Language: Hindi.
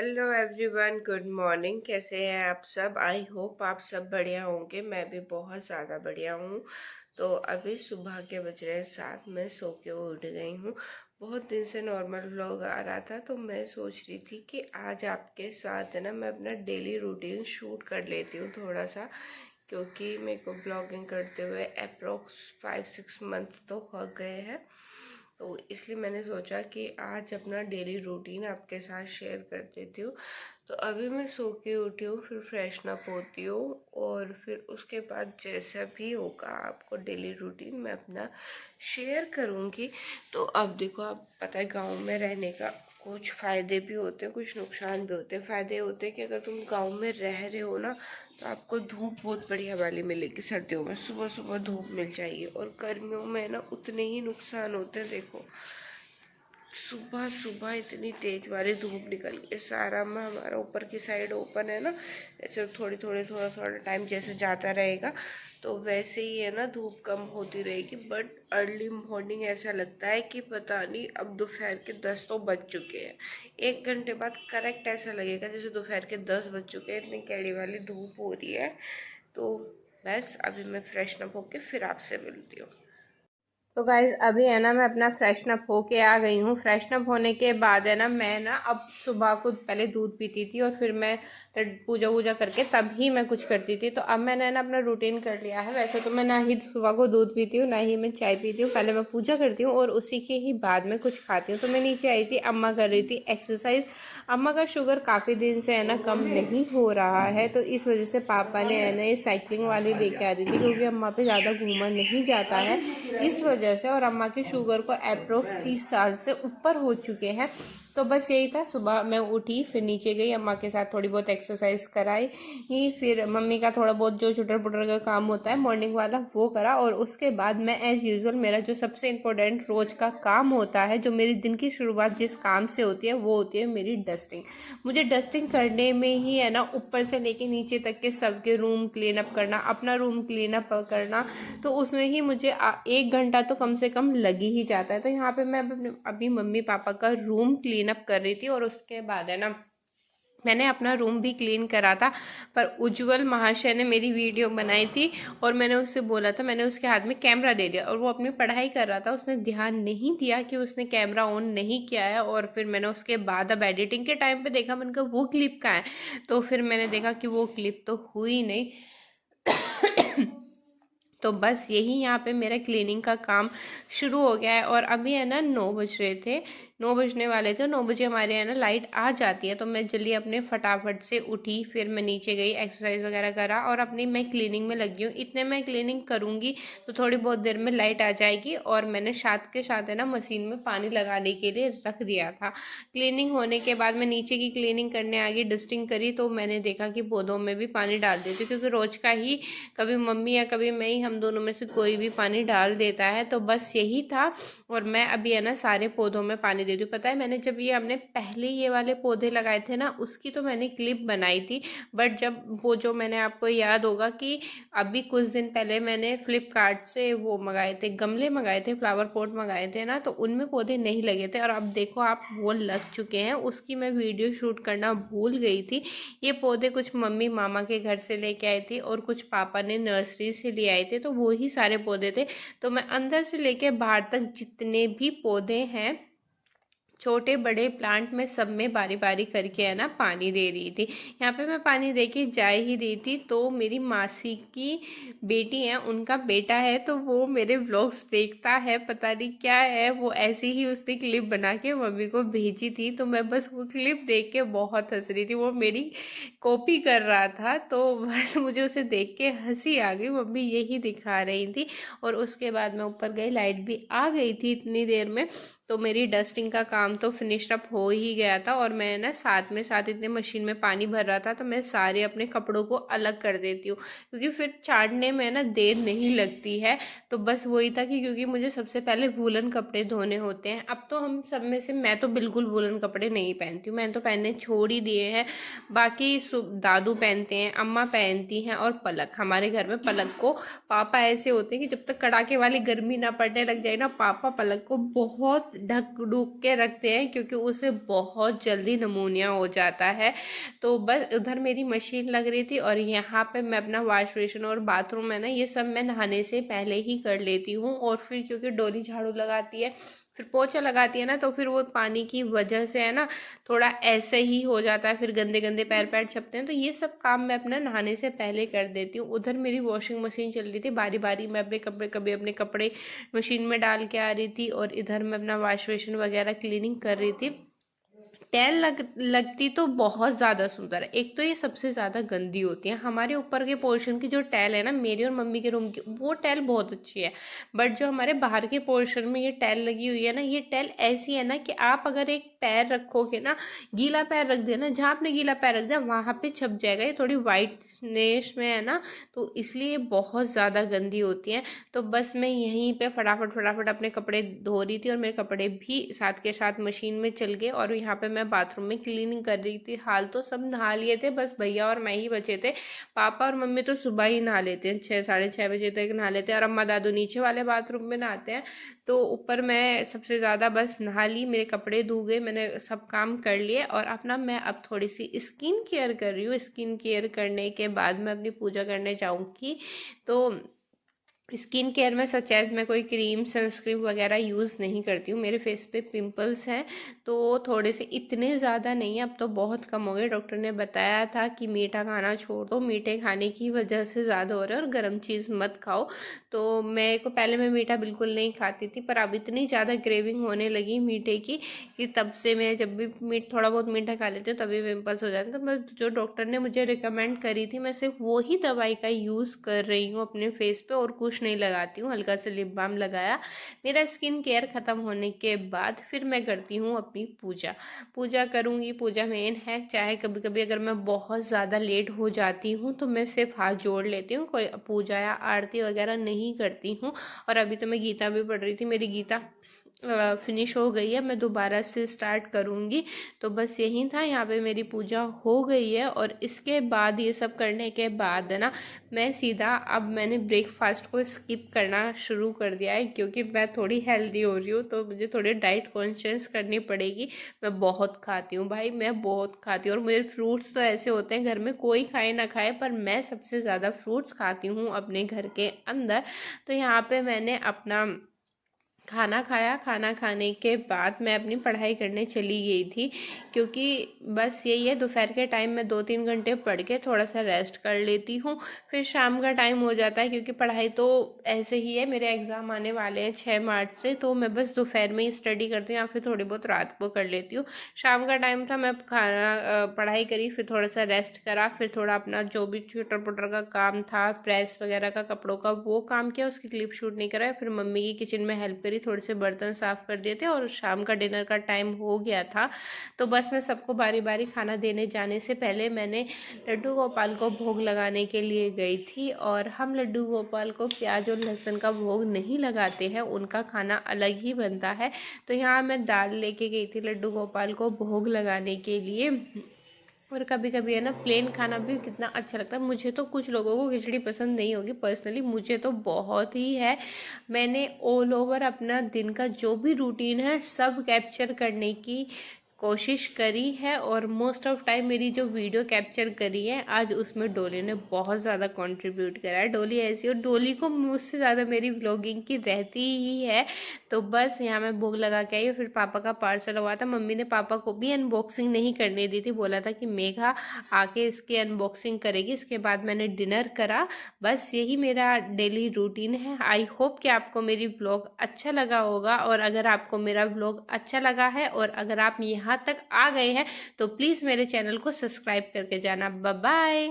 Hello everyone, good morning. कैसे हैं आप सब? आई होप आप सब बढ़िया होंगे। मैं भी बहुत ज़्यादा बढ़िया हूँ। तो अभी सुबह के बज रहे हैं 7। मैं सो के उठ गई हूँ। बहुत दिन से नॉर्मल व्लॉग आ रहा था, तो मैं सोच रही थी कि आज आपके साथ है ना मैं अपना डेली रूटीन शूट कर लेती हूँ थोड़ा सा, क्योंकि मेरे को ब्लॉगिंग करते हुए अप्रोक्स 5-6 मंथ तो हो गए हैं। तो इसलिए मैंने सोचा कि आज अपना डेली रूटीन आपके साथ शेयर कर देती हूँ। तो अभी मैं सो के उठी हूँ, फिर फ्रेशन अप होती हूँ और फिर उसके बाद जैसा भी होगा आपको डेली रूटीन मैं अपना शेयर करूँगी। तो अब देखो, आप पता है गांव में रहने का कुछ फ़ायदे भी होते हैं, कुछ नुकसान भी होते हैं। फ़ायदे होते हैं कि अगर तुम गांव में रह रहे हो ना, तो आपको धूप बहुत बढ़िया वाली मिलेगी। सर्दियों में सुबह सुबह धूप मिल जाएगी, और गर्मियों में ना उतने ही नुकसान होते हैं। देखो, सुबह सुबह इतनी तेज वाली धूप निकल के सारा में हमारा ऊपर की साइड ओपन है ना, ऐसे थोड़ा थोड़ा टाइम जैसे जाता रहेगा तो वैसे ही है ना धूप कम होती रहेगी। बट अर्ली मॉर्निंग ऐसा लगता है कि पता नहीं अब दोपहर के 10 तो बज चुके हैं। 1 घंटे बाद करेक्ट ऐसा लगेगा जैसे दोपहर के 10 बज चुके हैं, इतनी कैड़ी वाली धूप हो रही है। तो बस अभी मैं फ्रेशन अप होके फिर आपसे मिलती हूँ। तो गाइज अभी है ना मैं अपना फ्रेशन अप होके आ गई हूँ। फ्रेशन अप होने के बाद है ना मैं ना अब सुबह को पहले दूध पीती थी और फिर मैं पूजा वूजा करके तभी मैं कुछ करती थी। तो अब मैंने ना अपना रूटीन कर लिया है। वैसे तो मैं ना ही सुबह को दूध पीती हूँ ना ही मैं चाय पीती हूँ। पहले मैं पूजा करती हूँ और उसी के ही बाद में कुछ खाती हूँ। तो मैं नीचे आई थी, अम्मा कर रही थी एक्सरसाइज। अम्मा का शुगर काफ़ी दिन से है ना कम नहीं हो रहा है, तो इस वजह से पापा ने है ना ये साइकिलिंग वाली लेके आ रही थी, क्योंकि अम्मा पे ज़्यादा घूमा नहीं जाता है इस वजह से। और अम्मा के शुगर को अप्रोक्स 30 साल से ऊपर हो चुके हैं। तो बस यही था, सुबह मैं उठी फिर नीचे गई, अम्मा के साथ थोड़ी बहुत एक्सरसाइज कराई, फिर मम्मी का थोड़ा बहुत जो चुटर पुटर का काम होता है मॉर्निंग वाला वो करा। और उसके बाद मैं एज यूजुअल मेरा जो सबसे इम्पोर्टेंट रोज का काम होता है, जो मेरी दिन की शुरुआत जिस काम से होती है वो होती है मेरी डस्टिंग। मुझे डस्टिंग करने में ही है ना ऊपर से लेके नीचे तक के सबके रूम क्लीन अप करना, अपना रूम क्लीन अप करना, तो उसमें ही मुझे 1 घंटा तो कम से कम लग ही जाता है। तो यहाँ पे मैं अभी मम्मी पापा का रूम क्लीन अप कर रही थी और उसके बाद है ना मैंने अपना रूम भी क्लीन करा था। पर उज्जवल महाशय ने मेरी वीडियो बनाई थी और मैंने उससे बोला था, मैंने उसके हाथ में कैमरा दे दिया और वो अपनी पढ़ाई कर रहा था। उसने ध्यान नहीं दिया कि उसने कैमरा ऑन नहीं किया है। और फिर मैंने उसके बाद अब एडिटिंग के टाइम पे देखा, मैंने कहा वो क्लिप कहाँ है, तो फिर मैंने देखा कि वो क्लिप तो हुई नहीं। तो बस यही यहाँ पे मेरा क्लीनिंग का काम शुरू हो गया है। और अभी है ना 9 बज रहे थे, 9 बजने वाले थे। 9 बजे हमारे यहाँ ना लाइट आ जाती है, तो मैं जल्दी अपने फटाफट से उठी, फिर मैं नीचे गई, एक्सरसाइज वगैरह करा और अपनी मैं क्लीनिंग में लगी हूँ। इतने मैं क्लीनिंग करूँगी तो थोड़ी बहुत देर में लाइट आ जाएगी। और मैंने साथ के साथ है ना मशीन में पानी लगाने के लिए रख दिया था। क्लीनिंग होने के बाद मैं नीचे की क्लीनिंग करने आ गई, डस्टिंग करी, तो मैंने देखा कि पौधों में भी पानी डाल देती हूँ, क्योंकि रोज का ही कभी मम्मी या कभी मैं ही, हम दोनों में से कोई भी पानी डाल देता है। तो बस यही था। और मैं अभी है ना सारे पौधों में पानी देती हूँ। पता है, मैंने जब ये हमने पहले ये वाले पौधे लगाए थे ना, उसकी तो मैंने क्लिप बनाई थी। बट जब वो जो मैंने, आपको याद होगा कि अभी कुछ दिन पहले मैंने फ्लिपकार्ट से वो मंगाए थे, गमले मंगाए थे, फ्लावर पॉट मंगाए थे ना, तो उनमें पौधे नहीं लगे थे। और अब देखो आप, वो लग चुके हैं। उसकी मैं वीडियो शूट करना भूल गई थी। ये पौधे कुछ मम्मी मामा के घर से लेके आई थी और कुछ पापा ने नर्सरी से ले आए थे, तो वो ही सारे पौधे थे। तो मैं अंदर से लेके बाहर तक जितने भी पौधे हैं, छोटे बड़े प्लांट में, सब में बारी बारी करके है ना पानी दे रही थी। यहाँ पे मैं पानी दे के जा ही रही थी, तो मेरी मासी की बेटी है, उनका बेटा है, तो वो मेरे व्लॉग्स देखता है, पता नहीं क्या है, वो ऐसे ही उसने क्लिप बना के मम्मी को भेजी थी। तो मैं बस वो क्लिप देख के बहुत हंस रही थी, वो मेरी कॉपी कर रहा था, तो बस मुझे उसे देख के हंसी आ गई। मम्मी यही दिखा रही थी। और उसके बाद मैं ऊपर गई, लाइट भी आ गई थी इतनी देर में, तो मेरी डस्टिंग का काम तो फिनिश अप हो ही गया था। और मैं ना साथ में साथ इतने मशीन में पानी भर रहा था, तो मैं सारे अपने कपड़ों को अलग कर देती हूँ, क्योंकि फिर चाड़ने में ना देर नहीं लगती है। तो बस वही था कि क्योंकि मुझे सबसे पहले वूलन कपड़े धोने होते हैं। अब तो हम सब में से मैं तो बिल्कुल वूलन कपड़े नहीं पहनती हूँ, मैंने तो पहनने छोड़ ही दिए हैं। बाकी दादू पहनते हैं, अम्मा पहनती हैं, और पलक, हमारे घर में पलक को, पापा ऐसे होते हैं कि जब तक कड़ाके वाली गर्मी ना पड़ने लग जाए ना, पापा पलक को बहुत ढक ढूक के रखते हैं क्योंकि उसे बहुत जल्दी नमूनिया हो जाता है। तो बस उधर मेरी मशीन लग रही थी और यहाँ पे मैं अपना वॉश बेसिन और बाथरूम है ना, ये सब मैं नहाने से पहले ही कर लेती हूँ। और फिर क्योंकि डोली झाड़ू लगाती है, फिर पोछा लगाती है ना, तो फिर वो पानी की वजह से है ना थोड़ा ऐसे ही हो जाता है, फिर गंदे गंदे पैर पैर छपते हैं। तो ये सब काम मैं अपना नहाने से पहले कर देती हूँ। उधर मेरी वॉशिंग मशीन चल रही थी, बारी बारी मैं अपने कपड़े कभी अपने कपड़े मशीन में डाल के आ रही थी और इधर मैं अपना वॉश बेसिन वगैरह क्लीनिंग कर रही थी। टैल लगती तो बहुत ज़्यादा सुंदर है। एक तो ये सबसे ज़्यादा गंदी होती है। हमारे ऊपर के पोर्शन की जो टैल है ना, मेरी और मम्मी के रूम की, वो टैल बहुत अच्छी है। बट जो हमारे बाहर के पोर्शन में ये टैल लगी हुई है ना, ये टैल ऐसी है ना कि आप अगर एक पैर रखोगे ना, गीला पैर रख देना, जहाँ आपने गीला पैर रख दिया वहाँ पे छप जाएगा। ये थोड़ी वाइटनेस में है ना, तो इसलिए बहुत ज़्यादा गंदी होती है। तो बस मैं यहीं पे फटाफट फटाफट अपने कपड़े धो रही थी और मेरे कपड़े भी साथ के साथ मशीन में चल गए और यहाँ पे मैं बाथरूम में क्लीनिंग कर रही थी। हाल तो सब नहा लिए थे, बस भैया और मैं ही बचे थे। पापा और मम्मी तो सुबह ही नहा लेते हैं, 6 साढ़े 6 बजे तक नहा लेते हैं और अम्मा दादू नीचे वाले बाथरूम में नहाते हैं। तो ऊपर मैं सबसे ज़्यादा बस नहा ली, मेरे कपड़े धो गए, मैंने सब काम कर लिए और अपना मैं अब थोड़ी सी स्किन केयर कर रही हूँ। स्किन केयर करने के बाद मैं अपनी पूजा करने जाऊँगी। तो स्किन केयर में सच एज मैं कोई क्रीम सनस्क्रीन वगैरह यूज़ नहीं करती हूँ। मेरे फेस पे पिंपल्स हैं तो थोड़े से, इतने ज़्यादा नहीं है, अब तो बहुत कम हो गए। डॉक्टर ने बताया था कि मीठा खाना छोड़ दो, मीठे खाने की वजह से ज़्यादा हो रहा है और गर्म चीज़ मत खाओ। तो मेरे को पहले मैं मीठा बिल्कुल नहीं खाती थी, पर अब इतनी ज़्यादा क्रेविंग होने लगी मीठे की कि तब से मैं जब भी थोड़ा बहुत मीठा खा लेती हूँ तभी पिंपल्स हो जाते हैं। तो मैं जो डॉक्टर ने मुझे रिकमेंड करी थी, मैं सिर्फ वो ही दवाई का यूज़ कर रही हूँ अपने फेस पे और कुछ नहीं लगाती हूँ। हल्का सा लिप बाम लगाया। मेरा स्किन केयर खत्म होने के बाद फिर मैं करती हूँ अपनी पूजा। पूजा करूँगी, पूजा मेन है। चाहे कभी कभी अगर मैं बहुत ज़्यादा लेट हो जाती हूँ तो मैं सिर्फ हाथ जोड़ लेती हूँ, कोई पूजा या आरती वगैरह नहीं करती हूँ। और अभी तो मैं गीता भी पढ़ रही थी, मेरी गीता फिनिश हो गई है, मैं दोबारा से स्टार्ट करूँगी। तो बस यही था, यहाँ पे मेरी पूजा हो गई है और इसके बाद ये सब करने के बाद है ना, मैं सीधा अब मैंने ब्रेकफास्ट को स्किप करना शुरू कर दिया है क्योंकि मैं थोड़ी हेल्दी हो रही हूँ तो मुझे थोड़ी डाइट कॉन्शियस करनी पड़ेगी। मैं बहुत खाती हूँ भाई, मैं बहुत खाती हूँ और मेरे फ्रूट्स तो ऐसे होते हैं घर में कोई खाए ना खाए पर मैं सबसे ज़्यादा फ्रूट्स खाती हूँ अपने घर के अंदर। तो यहाँ पे मैंने अपना खाना खाया। खाना खाने के बाद मैं अपनी पढ़ाई करने चली गई थी क्योंकि बस यही है, दोपहर के टाइम में 2-3 घंटे पढ़ के थोड़ा सा रेस्ट कर लेती हूँ। फिर शाम का टाइम हो जाता है क्योंकि पढ़ाई तो ऐसे ही है, मेरे एग्ज़ाम आने वाले हैं 6 मार्च से, तो मैं बस दोपहर में ही स्टडी करती हूँ या फिर थोड़ी बहुत रात को कर लेती हूँ। शाम का टाइम था, मैं खाना पढ़ाई करी, फिर थोड़ा सा रेस्ट करा, फिर थोड़ा अपना जो भी चुटर पुटर का काम था, प्रेस वगैरह का कपड़ों का, वो काम किया, उसकी क्लिप शूट नहीं कराया। फिर मम्मी की किचन में हेल्प करी, थोड़े से बर्तन साफ कर दिए थे और शाम का डिनर का टाइम हो गया था। तो बस मैं सबको बारी बारी खाना देने जाने से पहले मैंने लड्डू गोपाल को भोग लगाने के लिए गई थी। और हम लड्डू गोपाल को प्याज और लहसुन का भोग नहीं लगाते हैं, उनका खाना अलग ही बनता है। तो यहाँ मैं दाल लेके गई थी लड्डू गोपाल को भोग लगाने के लिए। और कभी कभी है ना प्लेन खाना भी कितना अच्छा लगता है। मुझे तो, कुछ लोगों को खिचड़ी पसंद नहीं होगी, पर्सनली मुझे तो बहुत ही है। मैंने ऑल ओवर अपना दिन का जो भी रूटीन है सब कैप्चर करने की कोशिश करी है और मोस्ट ऑफ टाइम मेरी जो वीडियो कैप्चर करी है आज उसमें डोली ने बहुत ज़्यादा कंट्रीब्यूट करा है। डोली ऐसी, और डोली को मुझसे ज़्यादा मेरी व्लॉगिंग की रहती ही है। तो बस यहाँ मैं भोग लगा के आई। फिर पापा का पार्सल हुआ था, मम्मी ने पापा को भी अनबॉक्सिंग नहीं करने दी थी, बोला था कि मेघा आके इसकी अनबॉक्सिंग करेगी। इसके बाद मैंने डिनर करा। बस यही मेरा डेली रूटीन है। आई होप कि आपको मेरी व्लॉग अच्छा लगा होगा और अगर आपको मेरा व्लॉग अच्छा लगा है और अगर आप यहाँ तक आ गए हैं तो प्लीज़ मेरे चैनल को सब्सक्राइब करके जाना। Bye bye.